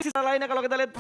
Sisa lainnya kalau kita lihat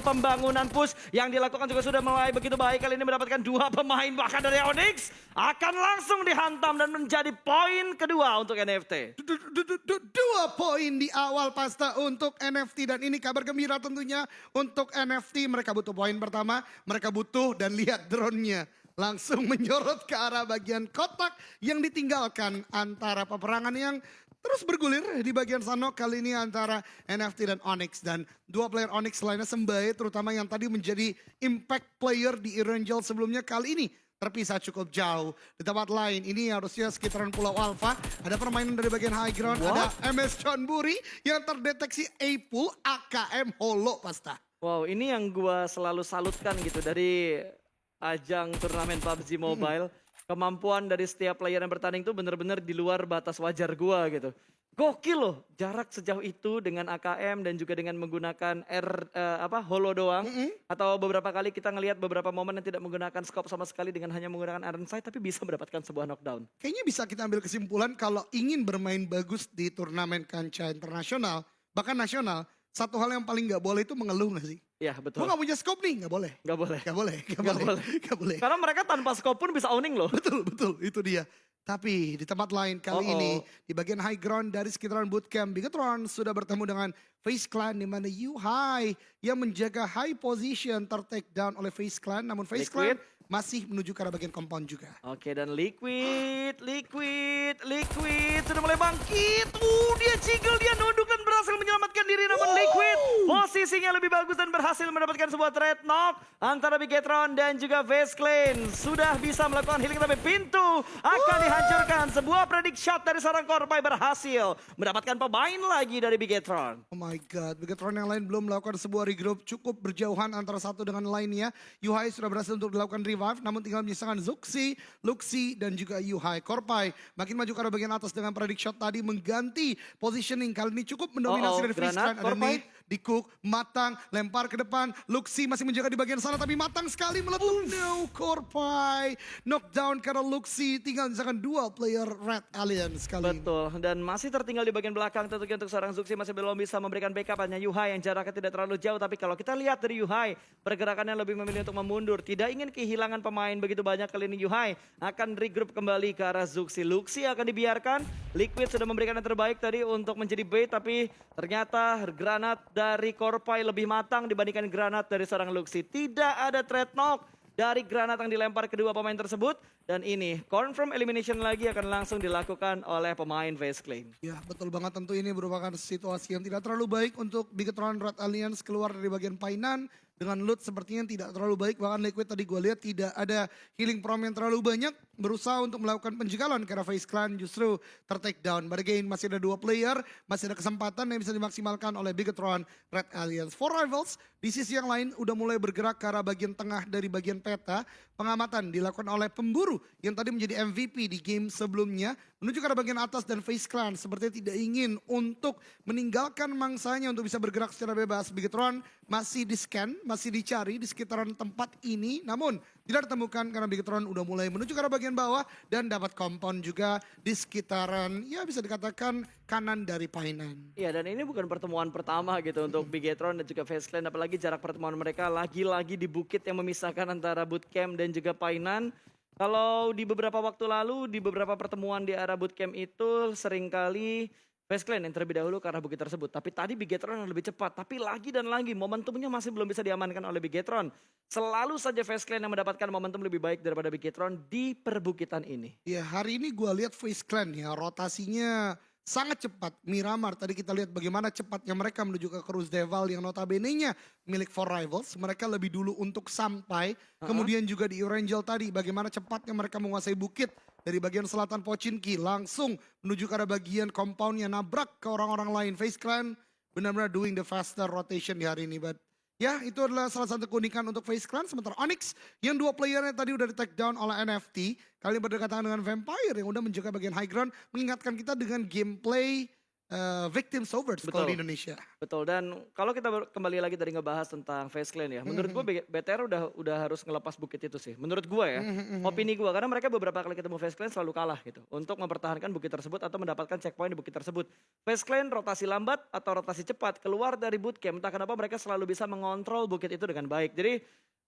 pembangunan push yang dilakukan juga sudah mulai begitu baik. Kali ini mendapatkan 2 pemain bahkan dari Onyx. Akan langsung dihantam dan menjadi poin kedua untuk NFT. 2 poin di awal pasta untuk NFT. Dan ini kabar gembira tentunya untuk NFT. Mereka butuh poin pertama, mereka butuh dan lihat drone-nya. Langsung menyorot ke arah bagian kotak yang ditinggalkan antara peperangan yang terus bergulir di bagian sana kali ini antara NFT dan Onyx. Dan 2 player Onyx lainnya Sembae terutama yang tadi menjadi impact player di Erangel sebelumnya kali ini terpisah cukup jauh. Di tempat lain ini harusnya sekitaran Pulau Alpha. Ada permainan dari bagian high ground. Ada MS John Buri yang terdeteksi A-Pool AKM Holo pasta. Wow, ini yang gua selalu salutkan gitu dari ajang turnamen PUBG Mobile. Kemampuan dari setiap player yang bertanding tuh bener-bener di luar batas wajar gua gitu. Gokil loh, jarak sejauh itu dengan AKM dan juga dengan menggunakan holo doang. Atau beberapa kali kita ngelihat beberapa momen yang tidak menggunakan scope sama sekali dengan hanya menggunakan iron sight tapi bisa mendapatkan sebuah knockdown. Kayaknya bisa kita ambil kesimpulan kalau ingin bermain bagus di turnamen kancah internasional, bahkan nasional, satu hal yang paling gak boleh itu mengeluh gak sih? Iya betul. Gue gak punya scope nih, gak boleh. Gak boleh. Gak boleh, gak Nggak boleh, gak boleh. Karena mereka tanpa scope pun bisa owning loh. Betul, betul, itu dia. Tapi di tempat lain kali ini, di bagian high ground dari sekitaran bootcamp, Bigetron sudah bertemu dengan FaZe Clan di mana Yuhai yang menjaga high position ter-take down oleh FaZe Clan. Namun FaZe Clan masih menuju ke arah bagian compound juga. Oke, dan Liquid sudah mulai bangkit. Dia jiggle, dia nunduk dan berhasil menyelamatkan diri. Namun Liquid posisinya lebih bagus dan berhasil mendapatkan sebuah trade knock antara Bigetron dan juga FaZe Clan. Sudah bisa melakukan healing tapi pintu akan dihancurkan. Sebuah predict shot dari seorang Korpai berhasil mendapatkan pemain lagi dari Bigetron. Oh my god, Bigetron yang lain belum melakukan sebuah regroup cukup berjauhan antara satu dengan lainnya. Yuhai sudah berhasil untuk dilakukan revive, namun tinggal menyisakan Zuxi, Luxi, dan juga Yuhai. Korpai makin maju ke arah bagian atas dengan predict shot tadi mengganti positioning. Kali ini cukup mendominasi dari FaZe Clan. Ada Nate, Dikuk, Matang, lempar ke depan. Luxi masih menjaga di bagian sana tapi Matang sekali meletup. No, Korpai knockdown karena Luxi tinggal menyisakan 2 player Red Alliance kali ini. Betul, dan masih tertinggal di bagian belakang tentunya untuk seorang Zuxi masih belum bisa memberikan backup. Hanya Yuhai yang jaraknya tidak terlalu jauh. Tapi kalau kita lihat dari Yuhai, pergerakannya lebih memilih untuk memundur. Tidak ingin kehilangan pemain begitu banyak. Kali ini Yuhai akan regroup kembali ke arah Zuxi. Luxi akan dibiarkan. Liquid sudah memberikan yang terbaik tadi untuk menjadi bait. Tapi ternyata granat dari Korpai lebih matang dibandingkan granat dari seorang Luxi. Tidak ada trade knock dari granat yang dilempar kedua pemain tersebut. Dan ini confirm elimination lagi akan langsung dilakukan oleh pemain FaZe Clan. Ya betul banget, tentu ini merupakan situasi yang tidak terlalu baik untuk Bigetron Red Alliance keluar dari bagian painan. Dengan loot sepertinya tidak terlalu baik, bahkan Liquid tadi gue lihat tidak ada healing prom yang terlalu banyak. Berusaha untuk melakukan penjagalan karena FaZe Clan justru ter-take down. But again masih ada 2 player, masih ada kesempatan yang bisa dimaksimalkan oleh Bigetron Red Alliance. For Rivals di sisi yang lain udah mulai bergerak ke arah bagian tengah dari bagian peta. Pengamatan dilakukan oleh pemburu yang tadi menjadi MVP di game sebelumnya. Menuju ke arah bagian atas dan FaZe Clan sepertinya tidak ingin untuk meninggalkan mangsanya untuk bisa bergerak secara bebas. Bigetron masih di-scan, masih dicari di sekitaran tempat ini. Namun tidak ditemukan karena Bigetron udah mulai menuju ke arah bagian bawah. Dan dapat compound juga di sekitaran ya bisa dikatakan kanan dari painan. Iya, dan ini bukan pertemuan pertama gitu untuk Bigetron dan juga FaZe Clan. Apalagi jarak pertemuan mereka lagi-lagi di bukit yang memisahkan antara bootcamp dan juga painan. Kalau di beberapa waktu lalu, di beberapa pertemuan di arah bootcamp itu seringkali FaZe Clan yang terlebih dahulu ke arah bukit tersebut. Tapi tadi Bigetron yang lebih cepat. Tapi lagi dan lagi momentumnya masih belum bisa diamankan oleh Bigetron. Selalu saja FaZe Clan yang mendapatkan momentum lebih baik daripada Bigetron di perbukitan ini. Ya hari ini gue lihat FaZe Clan ya rotasinya sangat cepat. Miramar tadi kita lihat bagaimana cepatnya mereka menuju ke Cruz Deval yang notabene-nya milik For Rivals. Mereka lebih dulu untuk sampai. Kemudian juga di Erangel tadi bagaimana cepatnya mereka menguasai bukit. Dari bagian selatan Pochinki langsung menuju ke arah bagian compoundnya, nabrak ke orang-orang lain. FaZe Clan benar-benar doing the faster rotation di hari ini. But ya itu adalah salah satu keunikan untuk FaZe Clan. Sementara Onyx yang 2 playernya tadi udah di take down oleh NFT. Kali ini berdekatan dengan Vampire yang udah menjaga bagian high ground. Mengingatkan kita dengan gameplay victim overs kalau di Betul. Indonesia. Betul, dan kalau kita kembali lagi tadi ngebahas tentang Face Clan ya, menurut gue BTR udah harus ngelepas bukit itu sih. Menurut gue ya, opini gue, karena mereka beberapa kali ketemu Face Clan selalu kalah gitu. Untuk mempertahankan bukit tersebut atau mendapatkan checkpoint di bukit tersebut. Face Clan rotasi lambat atau rotasi cepat keluar dari bootcamp, entah kenapa mereka selalu bisa mengontrol bukit itu dengan baik. Jadi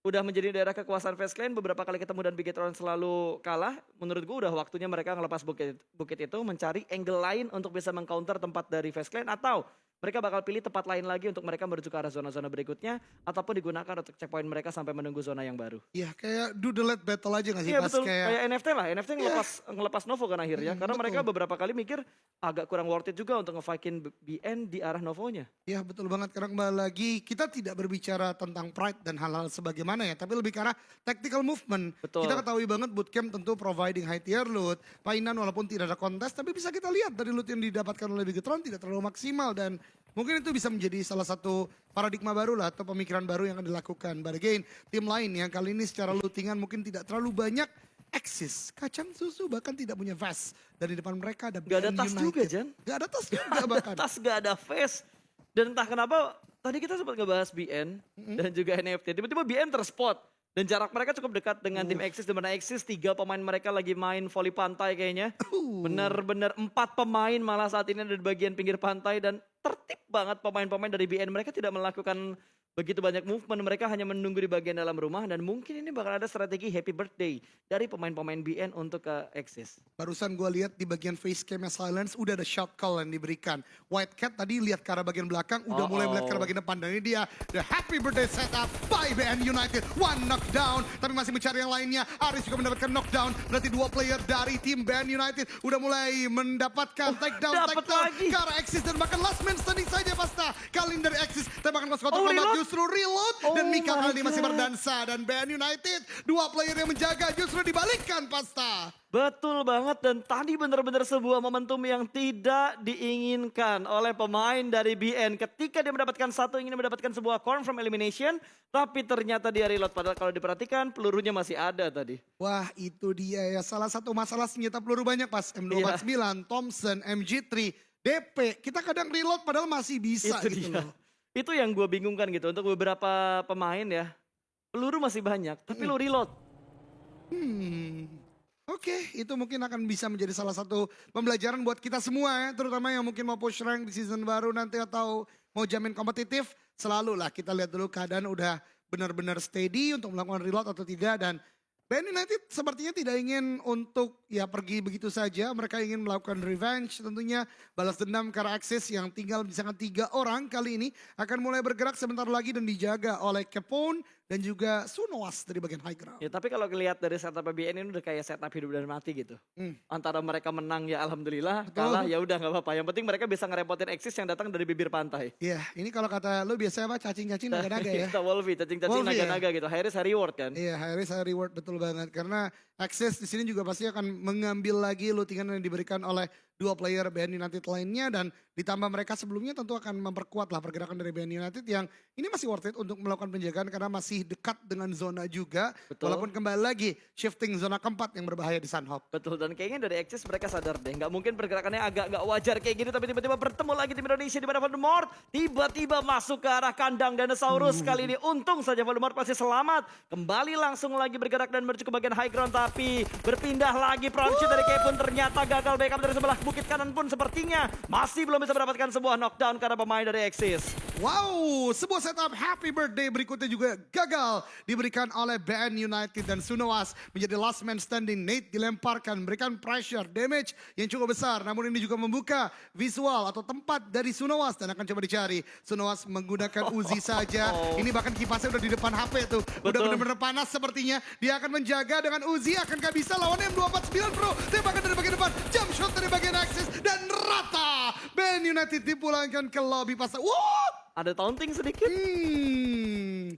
udah menjadi daerah kekuasaan Face Clan, beberapa kali ketemu dan Bigetron selalu kalah. Menurut gue udah waktunya mereka ngelepas bukit itu, mencari angle lain untuk bisa mengcounter tempat dari Face Clan, atau mereka bakal pilih tempat lain lagi untuk mereka menuju ke arah zona-zona berikutnya, ataupun digunakan untuk checkpoint mereka sampai menunggu zona yang baru. Iya kayak do the late battle aja gak sih Iya pas betul, kayak kayak NFT lah, NFT ngelepas Novo kan akhirnya, karena mereka betul. beberapa kali mikir agak kurang worth it juga untuk nge-fightin BN di arah Novonya. ya betul banget karena kembali lagi kita tidak berbicara tentang pride dan hal-hal sebagaimana ya, tapi lebih ke arah tactical movement. Betul. Kita ketahui banget bootcamp tentu providing high tier loot, Painan walaupun tidak ada kontes tapi bisa kita lihat dari loot yang didapatkan oleh Bigetron tidak terlalu maksimal dan mungkin itu bisa menjadi salah satu paradigma baru lah atau pemikiran baru yang akan dilakukan. But again, tim lain yang kali ini secara lootingan mungkin tidak terlalu banyak eksis, kacang susu bahkan tidak punya vest. Dan di depan mereka ada Gak ada BN tas United. juga, Jan. Gak ada tas juga bahkan. Tas gak ada face. Dan entah kenapa tadi kita sempat ngebahas BN dan juga NFT. Tiba-tiba BN terspot. Dan jarak mereka cukup dekat dengan tim Axis. Di mana Axis 3 pemain mereka lagi main voli pantai kayaknya. Bener-bener 4 pemain malah saat ini ada di bagian pinggir pantai. Dan tertib banget pemain-pemain dari BN. Mereka tidak melakukan begitu banyak movement, mereka hanya menunggu di bagian dalam rumah dan mungkin ini bakal ada strategi happy birthday dari pemain-pemain BN untuk ke Axis. Barusan gue lihat di bagian face camnya Silence udah ada shot call yang diberikan. White Cat tadi lihat ke arah bagian belakang, udah mulai melihat ke arah bagian depan. Dan ini dia the happy birthday setup by BN United. One knockdown, tapi masih mencari yang lainnya. Aris juga mendapatkan knockdown. Berarti 2 player dari tim BN United udah mulai mendapatkan takedown lagi. ke arah Axis. Dan bahkan last man standing saja Pasta. Kali ini dari Axis, tembakan close contact Oh, combat reload. justru reload. Dan Oh Mika my kali ini masih God. berdansa. Dan BN United, 2 player yang menjaga justru dibalikkan Pasta. Betul banget, dan tadi benar-benar sebuah momentum yang tidak diinginkan oleh pemain dari BN. Ketika dia mendapatkan satu, ingin mendapatkan sebuah confirm elimination, tapi ternyata dia reload. Padahal kalau diperhatikan pelurunya masih ada tadi. Wah itu dia ya, salah satu masalah senjata peluru banyak pas M249, Thompson, MG3, DP. Kita kadang reload padahal masih bisa Itu gitu dia. loh. Itu yang gue bingungkan gitu, untuk beberapa pemain ya. Peluru masih banyak, tapi lu reload. Oke, itu mungkin akan bisa menjadi salah satu pembelajaran buat kita semua ya. Terutama yang mungkin mau push rank di season baru nanti atau mau jamin kompetitif. Selalu lah kita lihat dulu keadaan udah benar-benar steady untuk melakukan reload atau tidak. Dan BN United sepertinya tidak ingin untuk ya pergi begitu saja. Mereka ingin melakukan revenge tentunya. Balas dendam ke arah Axis yang tinggal misalkan 3 orang kali ini. Akan mulai bergerak sebentar lagi dan dijaga oleh Capone dan juga Sunowas dari bagian high ground. Ya tapi kalau lihat dari setup BN ini udah kayak setup hidup dan mati gitu. Antara mereka menang ya alhamdulillah, kalah ya udah nggak apa-apa. Yang penting mereka bisa ngerepotin Axis yang datang dari bibir pantai. Iya, ini kalau kata lu biasanya apa? Cacing-cacing naga-naga ya. Kita Wolvie, cacing-cacing Wolvie ya? naga-naga gitu. Harris reward kan. Iya, Harris reward betul banget karena Access di sini juga pasti akan mengambil lagi lootingan yang diberikan oleh 2 player BN United lainnya dan ditambah mereka sebelumnya tentu akan memperkuat lah pergerakan dari BN United yang ini masih worth it untuk melakukan penjagaan karena masih dekat dengan zona juga. Betul. Walaupun kembali lagi shifting zona keempat yang berbahaya di Sunhawk. Betul, dan kayaknya dari Axis mereka sadar deh, nggak mungkin pergerakannya agak nggak wajar kayak gini, tapi tiba-tiba bertemu lagi tim Indonesia di mana Voldemort tiba-tiba masuk ke arah kandang dinosaurus kali ini. Untung saja Voldemort masih selamat, kembali langsung lagi bergerak dan menuju ke bagian high ground, tapi berpindah lagi front shoot dari Kevin, ternyata gagal backup dari sebelah bukit kanan pun sepertinya masih belum bisa mendapatkan sebuah knockdown karena pemain dari Axis. Wow, sebuah setup happy birthday berikutnya juga gagal diberikan oleh BN United dan Sunowas menjadi last man standing. Nate dilemparkan, memberikan pressure, damage yang cukup besar. Namun ini juga membuka visual atau tempat dari Sunowas dan akan coba dicari. Sunowas menggunakan Uzi saja. Ini bahkan kipasnya udah di depan HP tuh. Udah Betul. benar-benar panas sepertinya. Dia akan menjaga dengan Uzi. Akankah bisa lawan M249 bro? Tembakan dari bagian depan, jump shot dari bagian Axis dan rata. BN United dipulangkan ke lobby pasar. Wow! Ada taunting sedikit.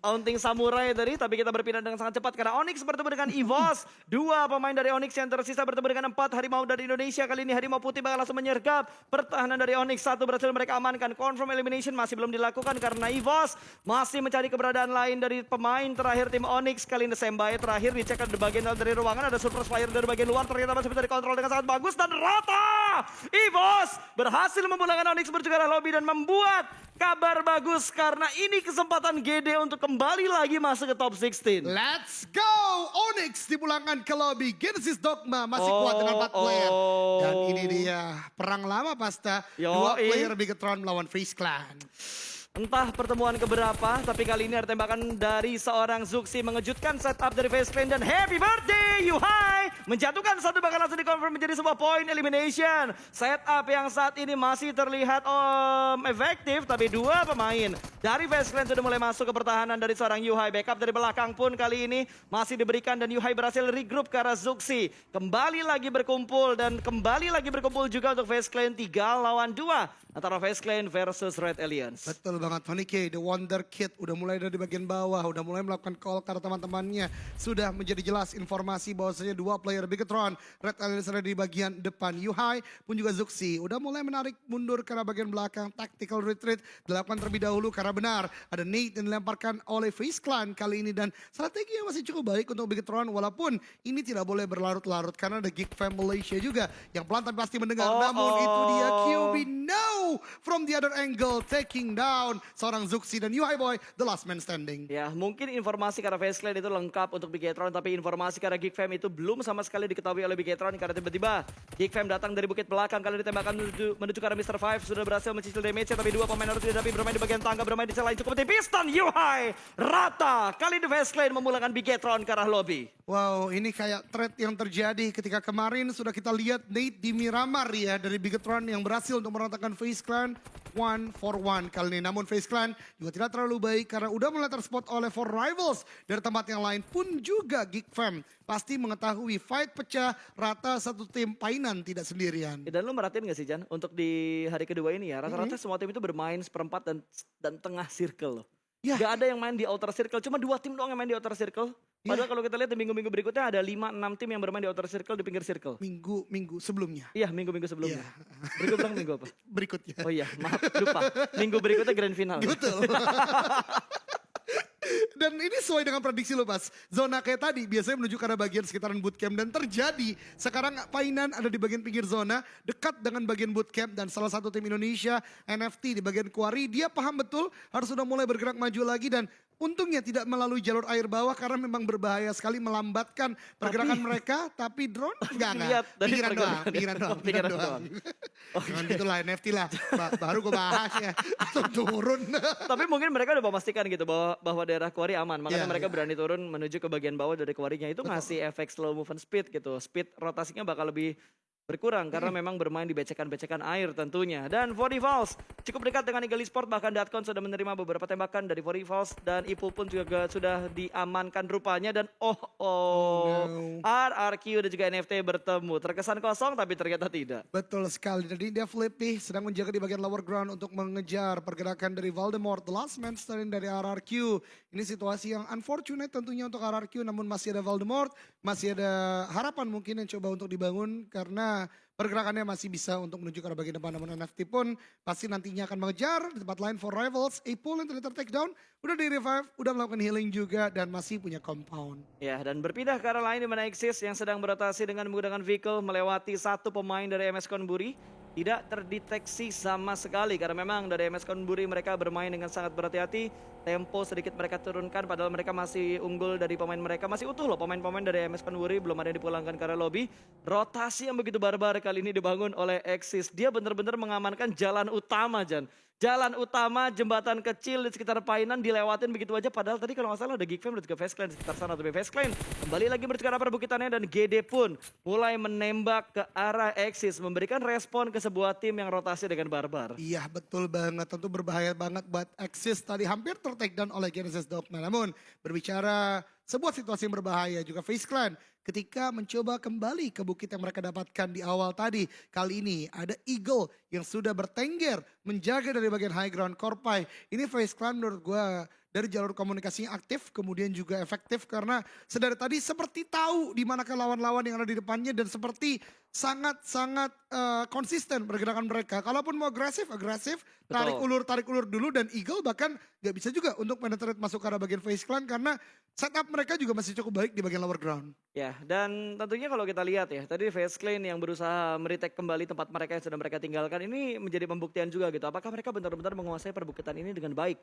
Aunting Samurai tadi, tapi kita berpindah dengan sangat cepat karena Onyx bertemu dengan EVOS. Dua pemain dari Onyx yang tersisa bertemu dengan 4 harimau dari Indonesia. Kali ini harimau putih bakal langsung menyergap pertahanan dari Onyx. Satu berhasil mereka amankan. Confirm elimination masih belum dilakukan karena EVOS masih mencari keberadaan lain dari pemain terakhir tim Onyx. Kali ini Sembai terakhir dicek di bagian dalam dari ruangan. Ada surprise fire dari bagian luar. Ternyata masih bisa dikontrol dengan sangat bagus dan rata. EVOS berhasil memulangkan Onyx menuju ke arah lobby dan membuat kabar bagus karena ini kesempatan GD untuk kembali lagi masuk ke top 16. Let's go! Onyx dipulangkan ke lobby. Genesis Dogma masih kuat dengan 4 player. Dan ini dia perang lama pasta. Dua player Bigetron melawan FaZe Clan. Entah pertemuan keberapa, tapi kali ini ada tembakan dari seorang Zuxi mengejutkan setup dari FaZe Clan dan happy birthday Yuhai menjatuhkan satu bakal langsung dikonfirm menjadi sebuah point elimination. Setup yang saat ini masih terlihat efektif, tapi dua pemain dari FaZe Clan sudah mulai masuk ke pertahanan dari seorang Yuhai. Backup dari belakang pun kali ini masih diberikan dan Yuhai berhasil regroup ke arah Zuxi. Kembali lagi berkumpul dan kembali lagi berkumpul juga untuk FaZe Clan 3 lawan 2 antara FaZe Clan versus Red Alliance. Betul banget, Tony K, The Wonder Kid udah mulai dari bagian bawah, udah mulai melakukan call karena teman-temannya. Sudah menjadi jelas informasi bahwasanya dua player Bigetron, Red Alliance ada di bagian depan. Yuhai pun juga Zuxi udah mulai menarik mundur karena bagian belakang. Tactical retreat dilakukan terlebih dahulu karena benar ada Nate yang dilemparkan oleh FaZe Clan kali ini. Dan strategi yang masih cukup baik untuk Bigetron walaupun ini tidak boleh berlarut-larut karena ada Geek Fam Malaysia juga yang pelan tapi pasti mendengar. Namun itu dia QB no from the other angle taking down seorang Zuxi dan Yuhai Boy, the last man standing. Ya, mungkin informasi karena FaZe Clan itu lengkap untuk Bigetron, tapi informasi karena Geek Fam itu belum sama sekali diketahui oleh Bigetron karena tiba-tiba Geek Fam datang dari bukit belakang kali ditembakkan menuju ke arah Mr. Five, sudah berhasil mencicil damage-nya, tapi dua pemain harus dihadapi bermain di bagian tangga, bermain di celah yang cukup tipis dan Yuhai rata. Kali ini FaZe Clan memulangkan Bigetron ke arah lobby. Wow, ini kayak thread yang terjadi ketika kemarin sudah kita lihat Nate di Miramar ya dari Bigetron yang berhasil untuk meratakan FaZe Clan 1-for-1 kali ini. Namun FaZe Clan juga tidak terlalu baik karena udah mulai terspot oleh 4 rivals dari tempat yang lain pun juga Geek Fam pasti mengetahui fight pecah rata satu tim Painan tidak sendirian. Dan lu merhatiin gak sih Jan, untuk di hari kedua ini ya, rata-rata semua tim itu bermain seperempat dan tengah circle loh. Ya. Gak ada yang main di outer circle, cuma 2 tim doang yang main di outer circle. Padahal kalau kita lihat di minggu-minggu berikutnya ada 5-6 tim yang bermain di outer circle di pinggir circle. Minggu sebelumnya. Iya, minggu-minggu sebelumnya. Iya. Berikut bilang minggu apa? Berikutnya. Oh iya, maaf lupa. Minggu berikutnya grand final. Betul. Dan ini sesuai dengan prediksi lo Mas. Zona kayak tadi biasanya menuju ke arah bagian sekitaran bootcamp dan terjadi. Sekarang Painan ada di bagian pinggir zona dekat dengan bagian bootcamp dan salah satu tim Indonesia NFT di bagian Quarry. Dia paham betul harus sudah mulai bergerak maju lagi dan untungnya tidak melalui jalur air bawah karena memang berbahaya sekali melambatkan pergerakan mereka. Tapi drone enggak. Pinggiran doang. Jangan gitulah NFT lah. Baru gue bahas ya. Atau turun. Tapi mungkin mereka udah memastikan gitu bahwa daerah Quarry aman. Makanya Iya, mereka iya. berani turun menuju ke bagian bawah dari Quarry-nya. Itu ngasih efek slow movement speed gitu. Speed rotasinya bakal lebih berkurang karena memang bermain di becekan-becekan air tentunya. Dan Vody Falls cukup dekat dengan Eagle Esport, bahkan Datcon sudah menerima beberapa tembakan dari Vody Falls dan Ipu pun juga sudah diamankan rupanya. Dan no. RRQ dan juga NFT bertemu. Terkesan kosong tapi ternyata tidak. Betul sekali. Jadi dia Flippy sedang menjaga di bagian lower ground untuk mengejar pergerakan dari Voldemort. The last man standing dari RRQ. Ini situasi yang unfortunate tentunya untuk RRQ. Namun masih ada Voldemort. Masih ada harapan mungkin yang coba untuk dibangun. Karena pergerakannya masih bisa untuk menuju ke arah bagian depan. Namun NFT pun pasti nantinya akan mengejar. Di tempat lain for rivals. Apple yang terlihat take down. Udah di revive. Udah melakukan healing juga. Dan masih punya compound. Ya, dan berpindah ke arah lain di mana Exis yang sedang berotasi dengan menggunakan vehicle melewati satu pemain dari MS Konburi. Tidak terdeteksi sama sekali karena memang dari MS Konburi mereka bermain dengan sangat berhati-hati. Tempo sedikit mereka turunkan padahal mereka masih unggul dari pemain mereka. Masih utuh loh pemain-pemain dari MS Konburi, belum ada yang dipulangkan ke arah lobby. Rotasi yang begitu barbar kali ini dibangun oleh Exis. Dia benar-benar mengamankan jalan utama, Jan. Jalan utama, jembatan kecil di sekitar Painan dilewatin begitu aja. Padahal tadi kalau nggak salah ada Geek Fam dan juga FaZe Clan di sekitar sana. Tapi FaZe Clan kembali lagi menuju ke arah perbukitannya dan GD pun mulai menembak ke arah Exis. Memberikan respon ke sebuah tim yang rotasi dengan barbar. Iya betul banget. Tentu berbahaya banget buat Axis. Tadi hampir ter-take down oleh Genesis Dogma. Namun berbicara sebuah situasi yang berbahaya juga FaZe Clan. Ketika mencoba kembali ke bukit yang mereka dapatkan di awal tadi. Kali ini ada Eagle yang sudah bertengger menjaga dari bagian high ground Korpai. Ini FaZe Clan menurut gue dari jalur komunikasinya aktif, kemudian juga efektif karena sedari tadi seperti tahu di manakah lawan-lawan yang ada di depannya dan seperti sangat-sangat konsisten pergerakan mereka. Kalaupun mau agresif, tarik ulur dulu dan Eagle bahkan nggak bisa juga untuk penetrate masuk ke arah bagian Face Clan karena setup mereka juga masih cukup baik di bagian lower ground. Ya, dan tentunya kalau kita lihat ya, tadi Face Clan yang berusaha meretake kembali tempat mereka yang sudah mereka tinggalkan ini menjadi pembuktian juga gitu. Apakah mereka benar-benar menguasai perbukitan ini dengan baik?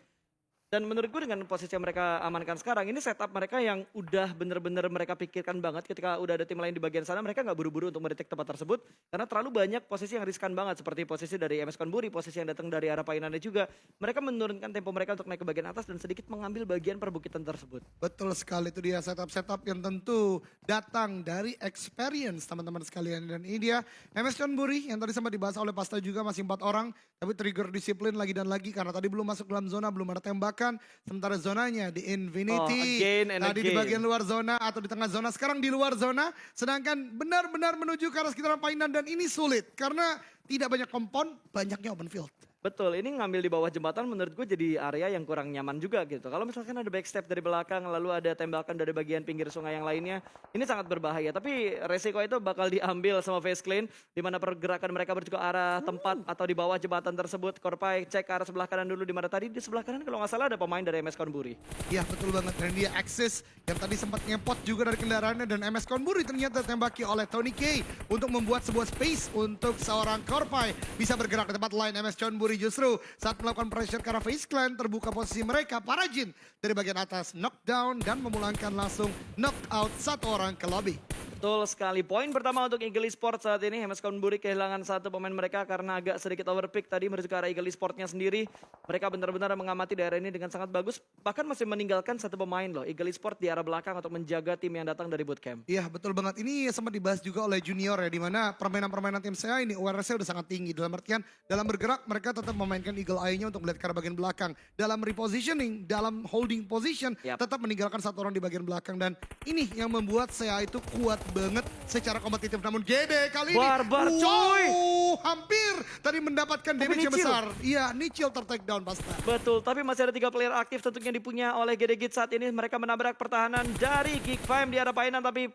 Dan menurut gue dengan posisi yang mereka amankan sekarang, ini setup mereka yang udah bener-bener mereka pikirkan banget ketika udah ada tim lain di bagian sana, mereka nggak buru-buru untuk meretek tempat tersebut. Karena terlalu banyak posisi yang riskan banget, seperti posisi dari MS Konburi, posisi yang datang dari arah Painannya juga. Mereka menurunkan tempo mereka untuk naik ke bagian atas dan sedikit mengambil bagian perbukitan tersebut. Betul sekali, itu dia setup-setup yang tentu datang dari experience teman-teman sekalian. Dan ini dia MS Konburi yang tadi sempat dibahas oleh Pasta juga masih 4 orang. Tapi trigger disiplin lagi dan lagi karena tadi belum masuk dalam zona, belum ada tembakan. Sementara zonanya di Infinity, tadi di bagian luar zona atau di tengah zona, sekarang di luar zona. Sedangkan benar-benar menuju ke arah sekitaran Painan dan ini sulit karena tidak banyak kompon, banyaknya open field. Betul, ini ngambil di bawah jembatan menurut gue jadi area yang kurang nyaman juga gitu. Kalau misalkan ada backstep dari belakang, lalu ada tembakan dari bagian pinggir sungai yang lainnya, ini sangat berbahaya. Tapi resiko itu bakal diambil sama Face Clan, di mana pergerakan mereka menuju ke arah tempat atau di bawah jembatan tersebut. Korpai cek ke arah sebelah kanan dulu, di mana tadi di sebelah kanan kalau nggak salah ada pemain dari MS Konburi. Iya betul banget, dan dia Axis yang tadi sempat ngepot juga dari kendaraannya dan MS Konburi ternyata ditembaki oleh Tony K untuk membuat sebuah space untuk seorang Korpai bisa bergerak ke tempat lain. MS Konburi justru saat melakukan pressure ke arah Face Clan terbuka posisi mereka, para Jin dari bagian atas knockdown dan memulangkan langsung knockout satu orang ke lobby. Betul sekali. Poin pertama untuk Eagle Esports saat ini. MS Konburi kehilangan satu pemain mereka karena agak sedikit overpick tadi menuju ke arah Eagle Esportsnya sendiri. Mereka benar-benar mengamati daerah ini dengan sangat bagus. Bahkan masih meninggalkan satu pemain loh. Eagle Esports di arah belakang untuk menjaga tim yang datang dari bootcamp. Iya betul banget. Ini sempat dibahas juga oleh junior ya. Dimana permainan-permainan tim saya ini awareness-nya udah sangat tinggi. Dalam artian dalam bergerak mereka tetap memainkan Eagle Eye-nya untuk melihat ke arah bagian belakang. Dalam repositioning, dalam holding position tetap meninggalkan satu orang di bagian belakang. Dan ini yang membuat saya itu kuat banget secara kompetitif. Namun GD kali ini Barbar coy, hampir tadi mendapatkan damage yang besar. Iya, Nichil ter-take down Pasta. betul, tapi masih ada 3 player aktif tentunya dipunya oleh GD Git saat ini. Mereka menabrak pertahanan dari Geek Fam di arah Painan, tapi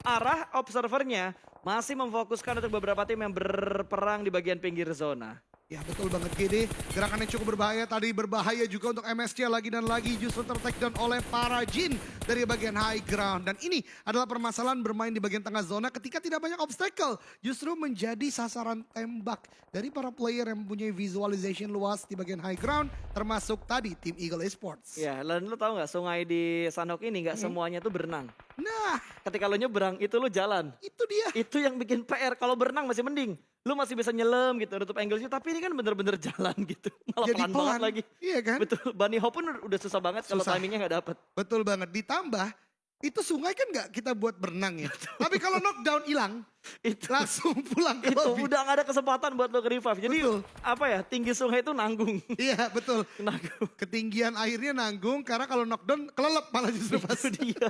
arah observernya masih memfokuskan untuk beberapa tim yang berperang di bagian pinggir zona. Ya betul banget GD, gerakannya cukup berbahaya. Tadi berbahaya juga untuk MSC lagi dan lagi justru ter-take down oleh para Jin dari bagian high ground. Dan ini adalah permasalahan bermain di bagian tengah zona ketika tidak banyak obstacle. Justru menjadi sasaran tembak dari para player yang mempunyai visualization luas di bagian high ground. Termasuk tadi tim Eagle Esports. Ya, dan lu tahu nggak sungai di Sanhok ini nggak semuanya tuh berenang. Nah, Ketika lo nyebrang itu lo jalan. itu dia. Itu yang bikin PR. Kalau berenang masih mending. Lu masih bisa nyelam gitu, nutup angle-nya. Tapi ini kan bener-bener jalan gitu. Malah Jadi pelan banget lagi. Iya kan? Betul, Bunny Hop pun udah susah banget kalau Susah. timingnya nggak dapet. Betul banget. Ditambah, itu sungai kan nggak kita buat berenang ya. Tapi kalau knockdown hilang, Itu langsung pulang ke itu lobby. udah nggak ada kesempatan buat lo ke revive. Jadi Betul. apa ya, tinggi sungai itu nanggung. Iya betul. Nanggung. Ketinggian airnya nanggung karena kalau knockdown kelelep malah justru pas. Itu dia.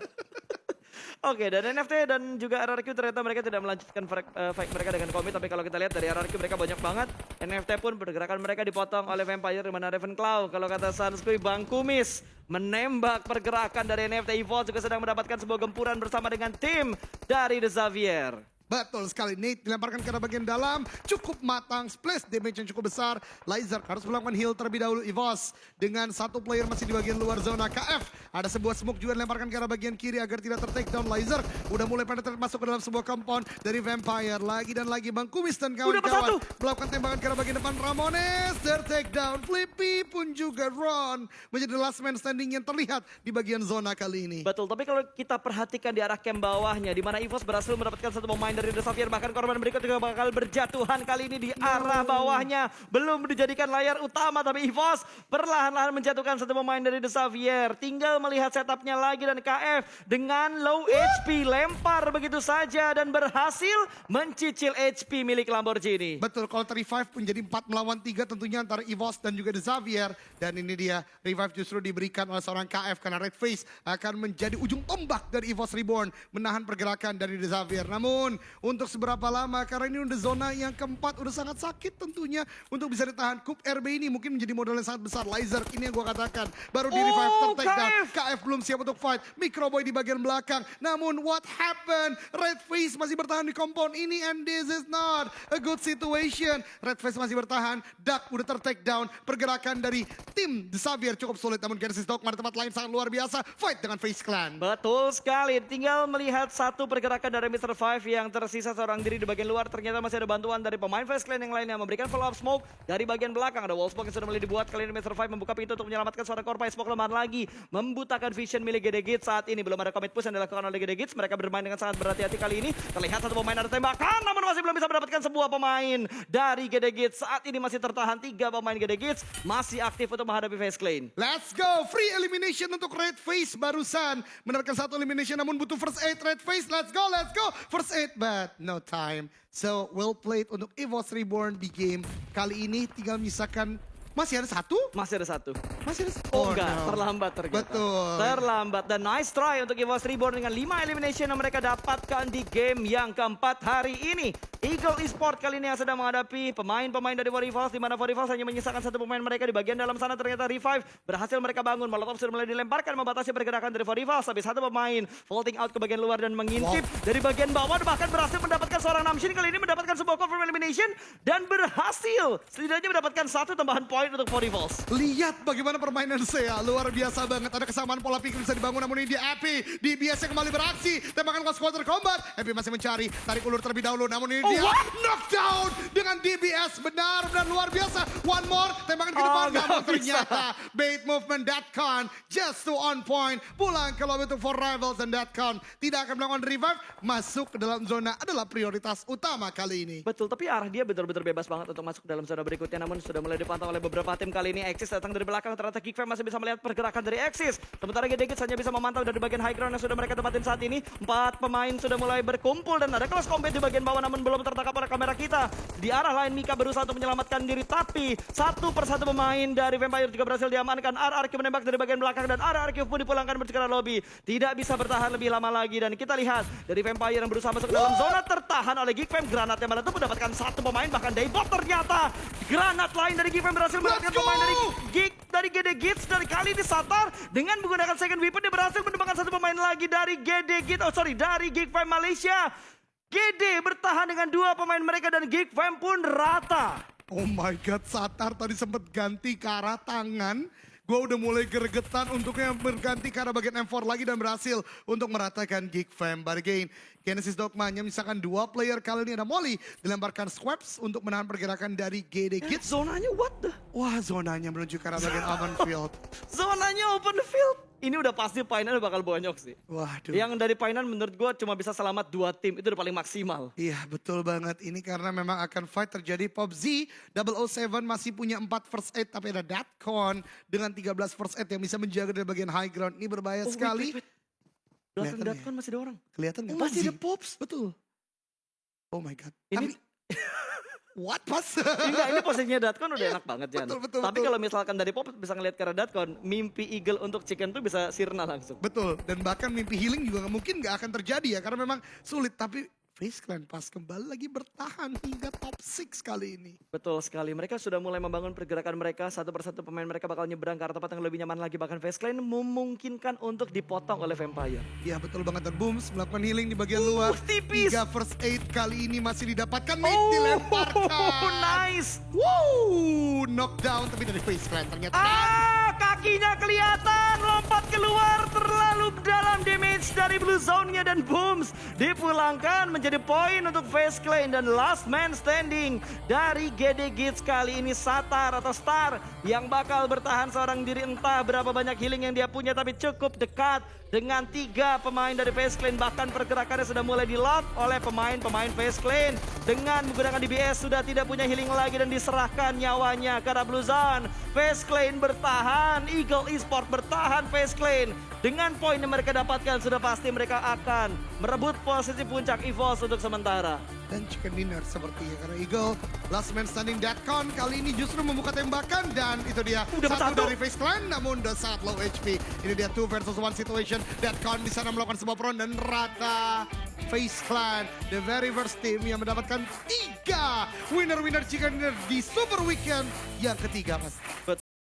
Oke, dan NFT dan juga RRQ ternyata mereka tidak melanjutkan fight mereka dengan komit. Tapi kalau kita lihat dari RRQ mereka banyak banget. NFT pun pergerakan mereka dipotong oleh Vampire di mana Ravenclaw. Kalau kata Sanskui, Bang Kumis menembak pergerakan dari NFT Evolve juga sedang mendapatkan sebuah gempuran bersama dengan tim dari The Xavier. Betul sekali, Nate dilemparkan ke arah bagian dalam, cukup matang, splash damage yang cukup besar. Laser harus melakukan heal terlebih dahulu. Evos dengan satu player masih di bagian luar zona. KF ada sebuah smoke juga dilemparkan ke arah bagian kiri agar tidak ter-take down. Laser udah mulai penetrate masuk ke dalam sebuah compound dari Vampire. Lagi dan lagi Bang Kumis dan kawan-kawan melakukan tembakan ke arah bagian depan. Ramones ter-take down. Flippy pun juga Ron menjadi last man standing yang terlihat di bagian zona kali ini. Betul, tapi kalau kita perhatikan di arah camp bawahnya, di mana Evos berhasil mendapatkan satu pemain dari The Xavier, bahkan korban berikut juga bakal berjatuhan kali ini di arah bawahnya. Belum dijadikan layar utama, tapi Evos perlahan-lahan menjatuhkan satu pemain dari The Xavier. Tinggal melihat setupnya lagi dan KF dengan low HP lempar begitu saja dan berhasil mencicil HP milik Lamborghini. Betul, kalau ter-revive pun jadi 4 melawan 3 tentunya antara Evos dan juga The Xavier. Dan ini dia, revive justru diberikan oleh seorang KF karena Red Face akan menjadi ujung tombak dari Evos Reborn. Menahan pergerakan dari The Xavier. Namun untuk seberapa lama. Karena ini udah zona yang keempat, udah sangat sakit tentunya untuk bisa ditahan. Kup RB ini mungkin menjadi modal yang sangat besar. Laser ini yang gue katakan. Baru di revive take down. KF belum siap untuk fight. Microboy di bagian belakang. Namun what happened? Red Face masih bertahan di compound ini and this is not a good situation. Red Face masih bertahan. Duck udah ter-take down. Pergerakan dari tim The Xavier cukup sulit. Namun Genesis Dogma di tempat lain sangat luar biasa. Fight dengan Face Clan. Betul sekali, tinggal melihat satu pergerakan dari Mr. Five yang tersisa seorang diri di bagian luar. Ternyata masih ada bantuan dari pemain Face Clan yang lainnya memberikan follow up smoke dari bagian belakang. Ada wall smoke yang sudah mulai dibuat. Kali ini Mr. Five membuka pintu untuk menyelamatkan seorang korban. Smoke lemah lagi, membutakan vision milik GD Gits saat ini. Belum ada commit push yang dilakukan oleh GD Gits. Mereka bermain dengan sangat berhati-hati kali ini. Terlihat satu pemain ada tembakan, namun masih belum bisa mendapatkan sebuah pemain dari GD Gits. Saat ini masih tertahan 3 pemain GD Gits. Masih aktif untuk menghadapi Face Clan. Let's go, free elimination untuk Red Face barusan mendapatkan satu elimination namun butuh first aid Red Face. Let's go first aid but no time. So well played untuk EVOS Reborn di game kali ini. Tinggal misalkan masih ada satu? Masih ada satu. Masih ada satu? Oh enggak, terlambat ternyata. Betul. Terlambat dan nice try untuk EVOS Reborn dengan 5 elimination yang mereka dapatkan di game yang keempat hari ini. Eagle Esport kali ini yang sedang menghadapi pemain-pemain dari Warivals, di mana Warivals hanya menyisakan satu pemain mereka di bagian dalam sana. Ternyata Revive berhasil mereka bangun. Molotov sudah mulai dilemparkan membatasi pergerakan dari Warivals. Tapi satu pemain vaulting out ke bagian luar dan mengintip dari bagian bawah, bahkan berhasil mendapatkan seorang Namshin kali ini mendapatkan sebuah confirm elimination dan berhasil setidaknya mendapatkan satu tambahan poin untuk Warivals. Lihat bagaimana permainan saya, luar biasa banget. Ada kesamaan pola pikir bisa dibangun, namun ini di Epi, di biasa kembali beraksi. Tembakan ke squatter combat, Epi masih mencari, tarik ulur terlebih dahulu, namun ini dia knockdown dengan DBS, benar-benar luar biasa. One more, tembakan ke depan, namun ternyata bait movement Datcon just to on point. Pulang ke lobby untuk for rivals dan Datcon tidak akan melakukan revive, masuk ke dalam zona adalah prioritas utama kali ini. Betul, tapi arah dia benar-benar bebas banget untuk masuk ke dalam zona berikutnya. Namun sudah mulai dipantau oleh beberapa tim kali ini. Axis datang dari belakang, ternyata Geekfam masih bisa melihat pergerakan dari Axis. Sementara GD Gits hanya bisa memantau dari bagian high ground yang sudah mereka tempatin saat ini. 4 pemain sudah mulai berkumpul dan ada kelas combat di bagian bawah namun belum tertangkap oleh kamera kita. Di arah lain Mika berusaha untuk menyelamatkan diri, tapi satu persatu pemain dari Vampire juga berhasil diamankan. RRQ menembak dari bagian belakang dan RRQ pun dipulangkan bercerai lobby. Tidak bisa bertahan lebih lama lagi dan kita lihat dari Vampire yang berusaha masuk ke dalam zona tertahan oleh Geekfam. Granat yang meletup mendapatkan satu pemain, bahkan Daybot ternyata granat lain dari Geekfam berhasil mendapatkan pemain dari GD Gits. Dari kali ini Satar dengan menggunakan second weapon dia berhasil menembakkan satu pemain lagi dari GD Gits. Dari Geekfam Malaysia. GD bertahan dengan 2 pemain mereka dan Geekfam pun rata. Oh my god, Satar tadi sempat ganti ke arah tangan. Gue udah mulai gregetan untuknya berganti ke arah bagian M4 lagi dan berhasil untuk meratakan Geekfam. But again, Genesis Dogma hanya misalkan 2 player. Kali ini ada Molly dilemparkan Squabs untuk menahan pergerakan dari GD Gits. Zonanya what the? Wah, zonanya menuju ke arah bagian open field. Zonanya open field. Ini udah pasti Painan bakal bonyok sih. Waduh. Yang dari Painan menurut gue cuma bisa selamat 2 tim. Itu udah paling maksimal. Iya, betul banget. Ini karena memang akan fight terjadi. PUBG 007 masih punya 4 first aid. Tapi ada Datcon dengan 13 first aid yang bisa menjaga dari bagian high ground. Ini berbahaya sekali. Belakang Datcon masih ada orang. Kelihatan nggak? Masih ada Pops. Betul. Oh my god. Ini... What pas? Enggak, ini posisinya Datcon udah enak banget Jan. Betul, Tapi kalau misalkan dari Pop bisa ngeliat ke arah Datcon, mimpi Eagle untuk Chicken tuh bisa sirna langsung. Betul, dan bahkan mimpi healing juga mungkin nggak akan terjadi ya, karena memang sulit. Tapi Face Clan pas kembali lagi bertahan hingga top 6 kali ini. Betul sekali, mereka sudah mulai membangun pergerakan mereka. Satu persatu pemain mereka bakal nyebrang ke arah tempat yang lebih nyaman lagi. Bahkan Face Clan memungkinkan untuk dipotong oleh Vampire. Ya betul banget, dan Booms melakukan healing di bagian luar. Tipis. 3 first aid kali ini masih didapatkan. Nate dilemparkan. Nice. Wow, knockdown tapi dari Face Clan ternyata. Kakinya kelihatan, lompat keluar terlalu dalam damage dari Blue Zone-nya dan Booms dipulangkan menjadi poin untuk Face Clan dan last man standing dari GD Gits kali ini Satar atau Star yang bakal bertahan seorang diri. Entah berapa banyak healing yang dia punya tapi cukup dekat dengan 3 pemain dari Face Clan. Bahkan pergerakannya sudah mulai di-lock oleh pemain-pemain Face Clan. Dengan menggunakan DBS sudah tidak punya healing lagi dan diserahkan nyawanya ke arah Blue Zone. Face Clan bertahan, Eagle Esport bertahan. Face Clan dengan poin yang mereka dapatkan sudah pasti mereka akan merebut posisi puncak EVOS untuk sementara. Dan chicken dinner sepertinya karena Eagle last man standing Datcon kali ini justru membuka tembakan dan itu dia Dapat satu. dari Face Clan namun udah sangat low HP. Ini dia 2 versus 1 situation. Datcon di sana melakukan sebuah peron dan rata Face Clan the very first team yang mendapatkan 3 winner chicken dinner di Super Weekend yang ketiga mas.